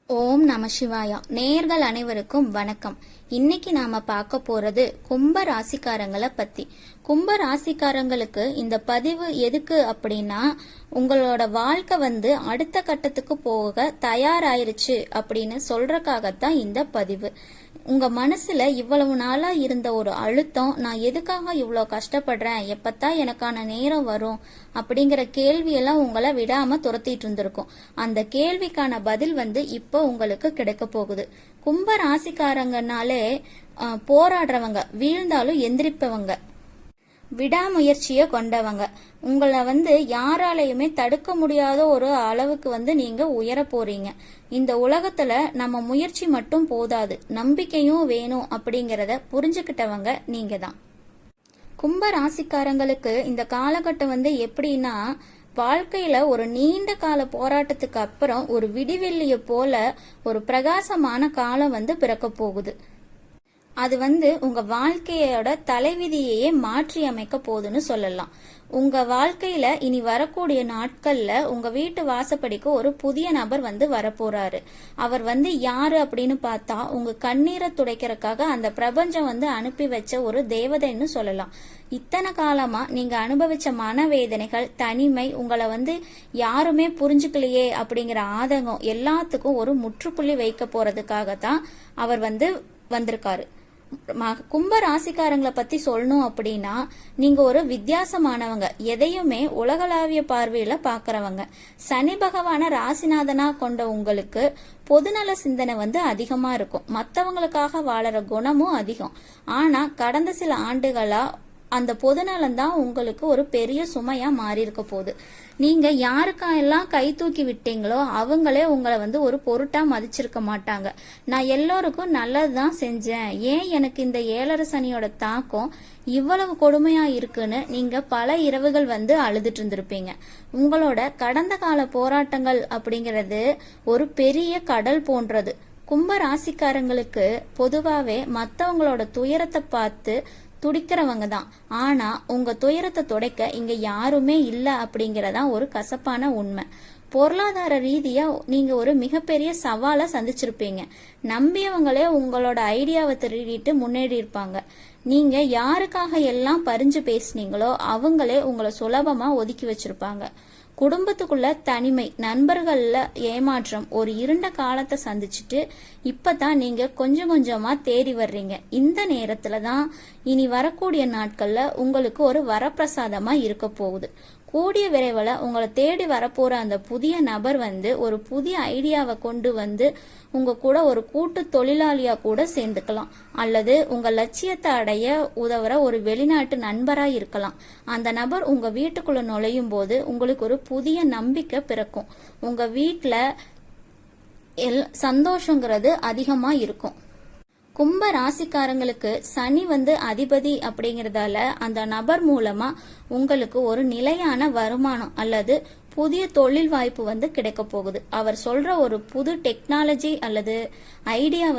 ஓம் நம சிவாயா. நேயர்கள் அனைவருக்கும் வணக்கம். இன்னைக்கு நாம பார்க்க போறது கும்ப ராசிக்காரங்களை பத்தி. கும்ப ராசிக்காரங்களுக்கு இந்த பதிவு எதுக்கு அப்படின்னா, உங்களோட வாழ்க்கை அடுத்த கட்டத்துக்கு போக தயாராயிருச்சு அப்படின்னு சொல்றதுக்காகத்தான் இந்த பதிவு. உங்க மனசுல இவ்வளவு நாளா இருந்த ஒரு அழுத்தம், நான் எதுக்காக இவ்வளவு கஷ்டப்படுறேன், எப்பத்தான் எனக்கான நேரம் வரும் அப்படிங்கிற கேள்வியெல்லாம் உங்களை விடாம துரத்திட்டு இருந்திருக்கும். அந்த கேள்விக்கான பதில் இப்போ உங்களுக்கு கிடைக்க போகுது. கும்ப ராசிக்காரங்கனாலே போராடுறவங்க, வீழ்ந்தாலும் எந்திரிப்பவங்க, விடாமுயற்சிய கொண்டவங்க. உங்களை யாராலையுமே தடுக்க முடியாத ஒரு அளவுக்கு நீங்க உயர போறீங்க. இந்த உலகத்துல நம்ம முயற்சி மட்டும் போதாது, நம்பிக்கையும் வேணும் அப்படிங்கறத புரிஞ்சுக்கிட்டவங்க நீங்க தான். கும்ப ராசிக்காரங்களுக்கு இந்த காலகட்டம் எப்படின்னா, வாழ்க்கையில ஒரு நீண்ட கால போராட்டத்துக்கு அப்புறம் ஒரு விடிவெள்ளிய போல ஒரு பிரகாசமான காலம் பிறக்க போகுது. அது உங்க வாழ்க்கையோட தலைவிதியையே மாற்றி அமைக்க போகுதுன்னு சொல்லலாம். உங்க வாழ்க்கையில இனி வரக்கூடிய நாட்கள்ல உங்க வீட்டு வாசப்படிக்கு ஒரு புதிய நபர் வரப்போறாரு. அவர் யாரு அப்படின்னு பார்த்தா, உங்க கண்ணீரை துடைக்கிறதுக்காக அந்த பிரபஞ்சம் அனுப்பி வச்ச ஒரு தேவதைன்னு சொல்லலாம். இத்தனை காலமா நீங்க அனுபவிச்ச மனவேதனைகள், தனிமை, உங்களை யாருமே புரிஞ்சுக்கலையே அப்படிங்கிற ஆதங்கம் எல்லாத்துக்கும் ஒரு முற்றுப்புள்ளி வைக்க போறதுக்காகத்தான் அவர் வந்திருக்காரு. கும்ப ராசிக்காரங்களை பத்தி சொல்லணும் அப்படின்னா, நீங்க ஒரு வித்தியாசமானவங்க, எதையுமே உலகளாவிய பார்வையில பாக்குறவங்க. சனி பகவான ராசிநாதனா கொண்ட உங்களுக்கு பொதுநல சிந்தனை அதிகமா இருக்கும். மற்றவங்களுக்காக வாழற குணமும் அதிகம். ஆனா கடந்த சில ஆண்டுகளா அந்த பொதுநலம் தான் உங்களுக்கு ஒரு பெரிய சுமையா மாறி இருக்க போகுது. நீங்க யாருக்கெல்லாம் கை தூக்கி விட்டீங்களோ அவங்களே உங்களை ஒரு பொருட்டா மதிச்சிருக்க மாட்டாங்க. நான் எல்லோருக்கும் நல்லதுதான் செஞ்சேன், ஏன் எனக்கு இந்த 7.5 சனியோட தாக்கம் இவ்வளவு கொடுமையா இருக்குன்னு நீங்க பல இரவுகள் அழுதுட்டு இருந்திருப்பீங்க. உங்களோட கடந்த கால போராட்டங்கள் அப்படிங்கிறது ஒரு பெரிய கடல் போன்றது. கும்ப ராசிக்காரங்களுக்கு பொதுவாவே மற்றவங்களோட துயரத்தை பார்த்து துடிக்கிறவங்க தான். ஆனா உங்க துயரத்தை துடைக்க இங்க யாருமே இல்ல அப்படிங்கறதான் ஒரு கசப்பான உண்மை. பொருளாதார ரீதியா நீங்க ஒரு மிகப்பெரிய சவாலை சந்திச்சிருப்பீங்க. நம்பியவங்களே உங்களோட ஐடியாவை திருடிட்டு முன்னேறி இருப்பாங்க. நீங்க யாருக்காக எல்லாம் பறிஞ்சு பேசுனீங்களோ அவங்களே உங்களை சுலபமா ஒதுக்கி வச்சிருப்பாங்க. குடும்பத்துக்குள்ள தனிமை, நண்பர்கள்ல ஏமாற்றம், ஒரு இருண்ட காலத்தை சந்திச்சுட்டு இப்பதான் நீங்க கொஞ்சம் கொஞ்சமா தேடி வர்றீங்க. இந்த நேரத்துலதான் இனி வரக்கூடிய நாட்கள்ல உங்களுக்கு ஒரு வரப்பிரசாதமா இருக்க போகுது. கூடிய விரைவில் உங்களை தேடி வரப்போற அந்த புதிய நபர் ஒரு புதிய ஐடியாவை கொண்டு உங்க கூட ஒரு கூட்டு தொழிலாளியா கூட சேர்ந்துக்கலாம், அல்லது உங்க லட்சியத்தை அடைய உதவுற ஒரு வெளிநாட்டு நண்பரா இருக்கலாம். அந்த நபர் உங்க வீட்டுக்குள்ள நுழையும் போது உங்களுக்கு ஒரு புதிய நம்பிக்கை பிறக்கும். உங்க வீட்டுல சந்தோஷங்கிறது அதிகமா இருக்கும். கும்ப ராசிக்காரங்களுக்கு சனி அதிபதி அப்படிங்கறதால அந்த நபர் மூலமா உங்களுக்கு ஒரு நிலையான வருமானம் அல்லது புதிய தொழில் வாய்ப்பு கிடைக்க போகுது. அவர் சொல்ற ஒரு புது டெக்னாலஜி அல்லது ஐடியா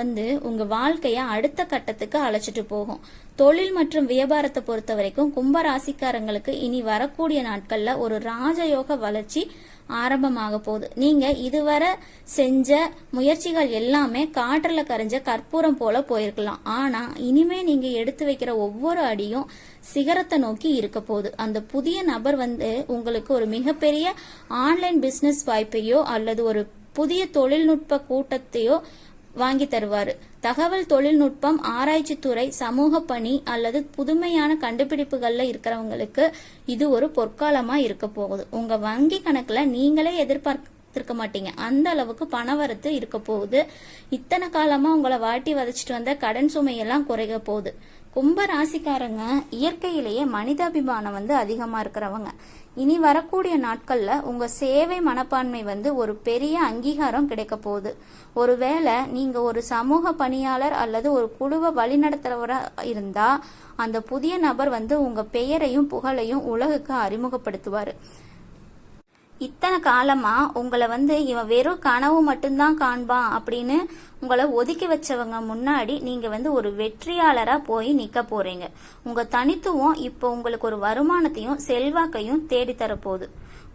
உங்க வாழ்க்கைய அடுத்த கட்டத்துக்கு அழைச்சிட்டு போகும். தொழில் மற்றும் வியாபாரத்தை பொறுத்த வரைக்கும் கும்ப ராசிக்காரங்களுக்கு இனி வரக்கூடிய நாட்கள்ல ஒரு ராஜயோக வளர்ச்சி ஆரம்பமாக போகுது. நீங்க இதுவரை செஞ்ச முயற்சிகள் எல்லாமே காற்றுல கரைஞ்ச கற்பூரம் போல போயிருக்கலாம். ஆனா இனிமே நீங்க எடுத்து வைக்கிற ஒவ்வொரு அடியும் சிகரத்தை நோக்கி இருக்க போகுது. அந்த புதிய நபர் உங்களுக்கு ஒரு மிகப்பெரிய ஆன்லைன் பிசினஸ் வாய்ப்பையோ அல்லது ஒரு புதிய தொழில்நுட்ப கூட்டத்தையோ வாங்கி தருவாரு. தகவல் தொழில்நுட்பம், ஆராய்ச்சி துறை, சமூக பணி அல்லது புதுமையான கண்டுபிடிப்புகள்ல இருக்கிறவங்களுக்கு இது ஒரு பொற்காலமா இருக்க போகுது. உங்க வங்கி கணக்குல நீங்களே எதிர்பார்த்திருக்க மாட்டீங்க, அந்த அளவுக்கு பணவரத்து இருக்க போகுது. இத்தனை காலமா உங்களை வாட்டி வதச்சிட்டு வந்த கடன் சுமையெல்லாம் குறைய போகுது. கும்ப ராசிக்காரங்க இயற்கையிலேயே மனிதாபிமானம் அதிகமா இருக்கிறவங்க. இனி வரக்கூடிய நாட்கள்ல உங்க சேவை மனப்பான்மை ஒரு பெரிய அங்கீகாரம் கிடைக்க போகுது. ஒருவேளை நீங்க ஒரு சமூக பணியாளர் அல்லது ஒரு குழுவை வழிநடத்துறவரா இருந்தா அந்த புதிய நபர் உங்க பெயரையும் புகழையும் உலகுக்கு அறிமுகப்படுத்துவாரு. இத்தனை காலமா உங்களை இவன் வெறும் கனவு மட்டும்தான் காண்பான் அப்படின்னு உங்களை ஒதுக்கி வச்சவங்க முன்னாடி நீங்க ஒரு வெற்றியாளரா போய் நிக்க போறீங்க. உங்க தனித்துவம் இப்போ உங்களுக்கு ஒரு வருமானத்தையும் செல்வாக்கையும் தேடித்தர போகுது.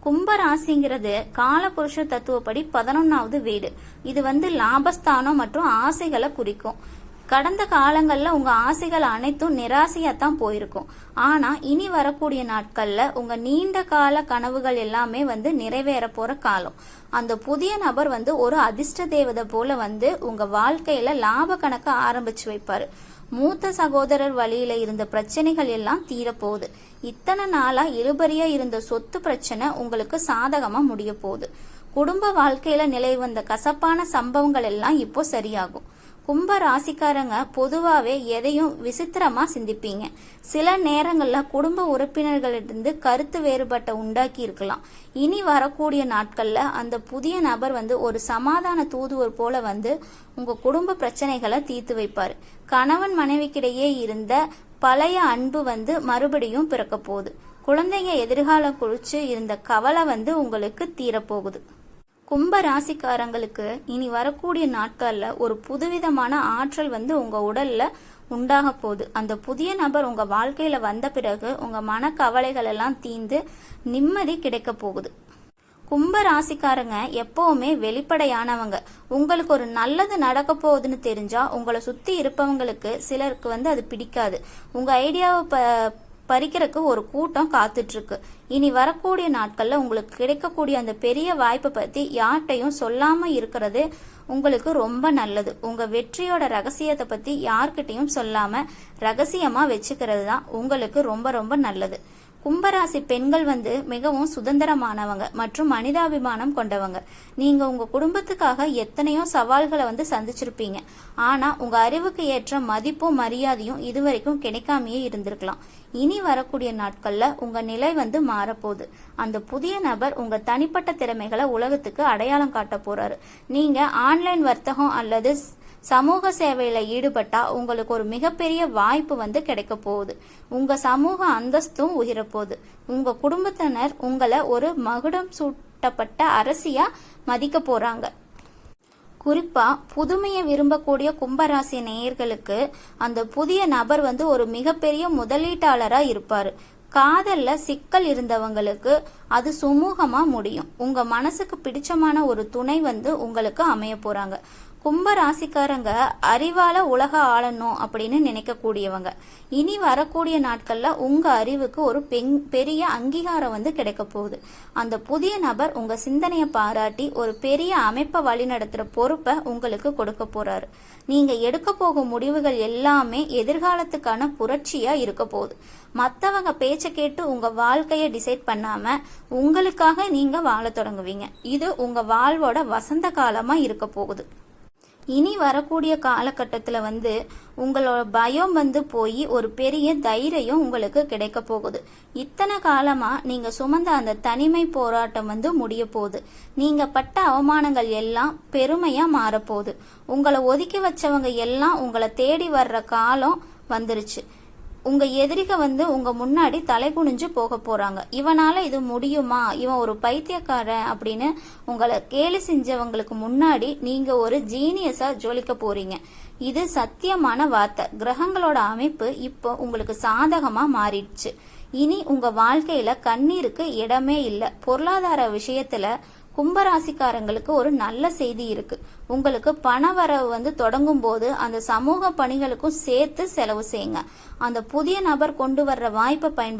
கும்ப ராசிங்கிறது காலபுருஷ தத்துவப்படி 11வது வீடு. இது லாபஸ்தானம் மற்றும் ஆசைகளை குறிக்கும். கடந்த காலங்கள்ல உங்க ஆசைகள் அனைத்தும் நிராசையாத்தான் போயிருக்கும். ஆனா இனி வரக்கூடிய நாட்கள்ல உங்க நீண்ட கால கனவுகள் எல்லாமே நிறைவேற போற காலம். அந்த புதிய நபர் ஒரு அதிர்ஷ்ட தேவதை போல உங்க வாழ்க்கையில லாப கணக்க ஆரம்பிச்சு வைப்பாரு. மூத்த சகோதரர் வழியில இருந்த பிரச்சனைகள் எல்லாம் தீரப்போகுது. இத்தனை நாளா இழுபறியா இருந்த சொத்து பிரச்சனை உங்களுக்கு சாதகமா முடிய போகுது. குடும்ப வாழ்க்கையில நிலை வந்த கசப்பான சம்பவங்கள் எல்லாம் இப்போ சரியாகும். கும்ப ராசிக்காரங்க பொதுவாவே எதையும் விசித்திரமா சிந்திப்பீங்க. சில நேரங்கள்ல குடும்ப உறுப்பினர்களிடம் கருத்து வேறுபாட்டை உண்டாக்கி இருக்கலாம். இனி வரக்கூடிய நாட்கள்ல அந்த புதிய நபர் ஒரு சமாதான தூதுவர் போல உங்க குடும்ப பிரச்சனைகளை தீர்த்து வைப்பாரு. கணவன் மனைவிக்கிடையே இருந்த பழைய அன்பு மறுபடியும் பிறக்க போகுது. குழந்தைங்க எதிர்காலம் குறிச்சு இருந்த கவலை உங்களுக்கு தீரப்போகுது. கும்ப ராசிக்காரங்களுக்கு இனி வரக்கூடிய நாட்கள்ல ஒரு புதுவிதமான ஆற்றல் உங்க உடல்ல உண்டாக போகுது. அந்த புதிய நபர் உங்க வாழ்க்கையில வந்த பிறகு உங்க மன கவலைகள் எல்லாம் தீர்ந்து நிம்மதி கிடைக்க போகுது. கும்ப ராசிக்காரங்க எப்பவுமே வெளிப்படையானவங்க. உங்களுக்கு ஒரு நல்லது நடக்க போகுதுன்னு தெரிஞ்சா உங்களை சுத்தி இருப்பவங்களுக்கு சிலருக்கு அது பிடிக்காது. உங்க ஐடியாவை பறிக்கிறதுக்கு ஒரு கூட்டம் காத்துட்டு இருக்கு. இனி வரக்கூடிய நாட்கள்ல உங்களுக்கு கிடைக்கக்கூடிய அந்த பெரிய வாய்ப்பை பத்தி யார்கிட்டையும் சொல்லாம இருக்கிறது உங்களுக்கு ரொம்ப நல்லது. உங்க வெற்றியோட ரகசியத்தை பத்தி யார்கிட்டையும் சொல்லாம ரகசியமா வச்சுக்கிறது தான் உங்களுக்கு ரொம்ப ரொம்ப நல்லது. கும்பராசி பெண்கள் மிகவும் சுதந்திரமானவங்க மற்றும் மனிதாபிமானம் கொண்டவங்க. நீங்க உங்க குடும்பத்துக்காக எத்தனையோ சவால்களை சந்திச்சிருப்பீங்க. ஆனா உங்க அறிவுக்கு ஏற்ற மதிப்பும் மரியாதையும் இதுவரைக்கும் கிடைக்காமையே இருந்திருக்கலாம். இனி வரக்கூடிய நாட்கள்ல உங்க நிலை மாறப்போகுது. அந்த புதிய நபர் உங்க தனிப்பட்ட திறமைகளை உலகத்துக்கு அடையாளம் காட்ட போறாரு. நீங்க ஆன்லைன் வர்த்தகம் அல்லது சமூக சேவையில ஈடுபட்டா உங்களுக்கு ஒரு மிகப்பெரிய வாய்ப்பு கிடைக்க போகுது. உங்க சமூக அந்தஸ்தும் உயரப்போகுது. உங்க குடும்பத்தினர் உங்களை ஒரு மகுடம் சூட்டப்பட்ட அரசியா மதிக்க போறாங்க. குறிப்பா புதுமையை விரும்பக்கூடிய கும்பராசி நேயர்களுக்கு அந்த புதிய நபர் ஒரு மிகப்பெரிய முதலீட்டாளரா இருப்பாரு. காதல்ல சிக்கல் இருந்தவங்களுக்கு அது சுமூகமா முடியும். உங்க மனசுக்கு பிடிச்சமான ஒரு துணை உங்களுக்கு அமைய போறாங்க. கும்ப ராசிக்காரங்க அறிவால உலக ஆளணும் அப்படின்னு நினைக்க கூடியவங்க. இனி வரக்கூடிய நாட்கள்ல உங்க அறிவுக்கு ஒரு பெரிய அங்கீகாரம் கிடைக்க போகுது. அந்த புதிய நபர் உங்க சிந்தனையை பாராட்டி ஒரு பெரிய அமைப்பை வழிநடத்துற பொறுப்பை உங்களுக்கு கொடுக்க போறாரு. நீங்க எடுக்க போகும் முடிவுகள் எல்லாமே எதிர்காலத்துக்கான புரட்சியா இருக்க போகுது. மத்தவங்க பேச்ச கேட்டு உங்க வாழ்க்கைய டிசைட் பண்ணாம உங்களுக்காக நீங்க வாழ தொடங்குவீங்க. இது உங்க வாழ்வோட வசந்த காலமா இருக்க போகுது. இனி வரக்கூடிய காலகட்டத்துல உங்களோட பயம் போய் ஒரு பெரிய தைரியம் உங்களுக்கு கிடைக்க போகுது. இத்தனை காலமா நீங்க சுமந்த அந்த தனிமை போராட்டம் முடிய போகுது. நீங்க பட்ட அவமானங்கள் எல்லாம் பெருமையா மாறப்போகுது. உங்களை ஒதுக்கி வச்சவங்க எல்லாம் உங்களை தேடி வர்ற காலம் வந்துருச்சு. உங்க எதிரிக உங்க முன்னாடி தலை குனிஞ்சு போக போறாங்க. இவனால இது முடியுமா, இவன் ஒரு பைத்தியக்காரன் அப்படின்னு உங்களை கேலி செஞ்சவங்களுக்கு முன்னாடி நீங்க ஒரு ஜீனியஸா ஜொலிக்க போறீங்க. இது சத்தியமான வார்த்தை. கிரகங்களோட அமைப்பு இப்போ உங்களுக்கு சாதகமா மாறிடுச்சு. இனி உங்க வாழ்க்கையில கண்ணீருக்கு இடமே இல்லை. பொருளாதார விஷயத்துல கும்பராசிக்காரங்களுக்கு ஒரு நல்ல செய்தி இருக்கு. உங்களுக்கு பண வரவு தொடங்கும் போது அந்த சமூக பணிகளுக்கும் சேர்த்து செலவு செய்யுங்க. அந்த புதிய நபர் கொண்டு வர்ற வாய்ப்பை பயன்படுத்தி